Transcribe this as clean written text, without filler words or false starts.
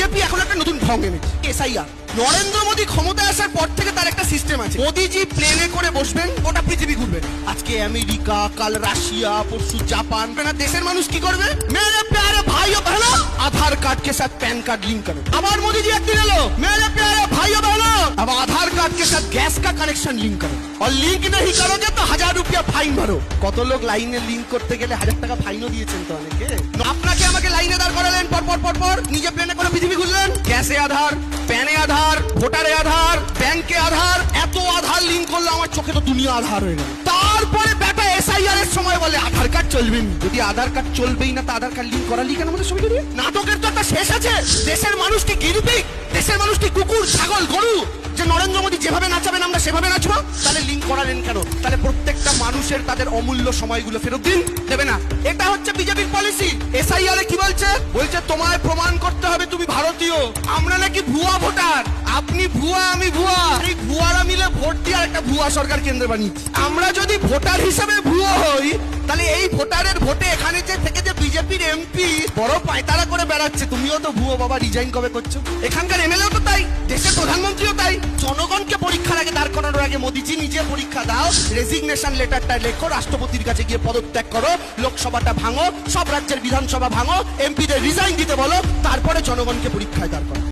BJP এখন একটা নতুন ঢং এনেছে, এসআইআর। নরেন্দ্র মোদী ক্ষমতায় আসার পর থেকে তার একটা সিস্টেম আছে। মোদীজি প্লেনে করে বসবেন, গোটা পৃথিবী ঘুরবেন। আজকে আমেরিকা, কাল রাশিয়া, পরশু জাপান। দেশের মানুষ কি করবে? মেরে প্যারে ভাই ও बहनों, आधार कार्ड के साथ पैन कार्ड लिंक करो। আবার মোদীজি একদিন এলো, मेरे प्यारे भाई और बहनों, अब आधार कार्ड के साथ गैस का कनेक्शन लिंक करो, और लिंक नहीं करोगे तो 1000 रुपया ফাইন ভরো। কত লোক লাইনে লিংক করতে গেলে 1000 টাকা ফাইনও দিয়েছেন তো অনেকে। আপনাকে আমাকে লাইনে দাঁড় করালেন, পর নিজে প্লেনে করে পৃথিবী ঘুরলেন। গ্যাসে আধার, প্যানে আধার, ভোটারে আধার, ব্যাংকে আধার, এত আধার লিংক করলো আমার চোখে তো দুনিয়া আধার হয়ে গেল। তারপরে বেটা এসআইআর এর সময় বলে আধার কার্ড চলবে না। যদি আধার কার্ড চলবেই না তা আধার কার্ড লিংক করালি কেন আমাদের ছবি দিয়ে? নাটকের তো একটা শেষ আছে। দেশের মানুষ কি গিরবি? দেশের মানুষ কি কুকুর, ছাগল, গরু যে নরেন্দ্র মোদী যেভাবে নাচাবেন আমরা সেভাবে নাচবো? তাহলে লিংক করালেন কেন? তাহলে প্রত্যেকটা মানুষের তাদের অমূল্য সময়গুলো ফেরত দিন, দেবে না। এটা হচ্ছে বিজেপির পলিসি। এসআইআর কি বলছে? বলছে তোমায় প্রমাণ করতে হবে তুমি ভারতীয়। আমরা নাকি ভুয়া ভোটার, আপনি ভুয়া আমি ভুয়া, এই ভুয়ারা মিলে ভোট দিয়ে একটা ভুয়া সরকার কেন্দ্র বানিয়েছি। আমরা যদি ভোটার হিসেবে ভুয়া হই তাহলে এই ভোটারের ভোটে এখানে যে থেকে যে বিজেপির এমপি বড় পায়তারা করে বেড়াচ্ছে, তুমিও তো ভুয়ো বাবা, রিজাইন কবে করছো? এখানকার এমএলএও তো তাই, দেশের প্রধানমন্ত্রীও তাই। জনগণকে পরীক্ষার আগে দাঁড় করানোর আগে মোদীজি নিজে পরীক্ষা দাও, রেজিগনেশন লেটারটা লেখো, রাষ্ট্রপতির কাছে গিয়ে পদত্যাগ করো, লোকসভাটা ভাঙো, সব রাজ্যের বিধানসভা ভাঙো, এমপিদের রিজাইন দিতে বলো, তারপরে জনগণকে পরীক্ষায় দাঁড় করো।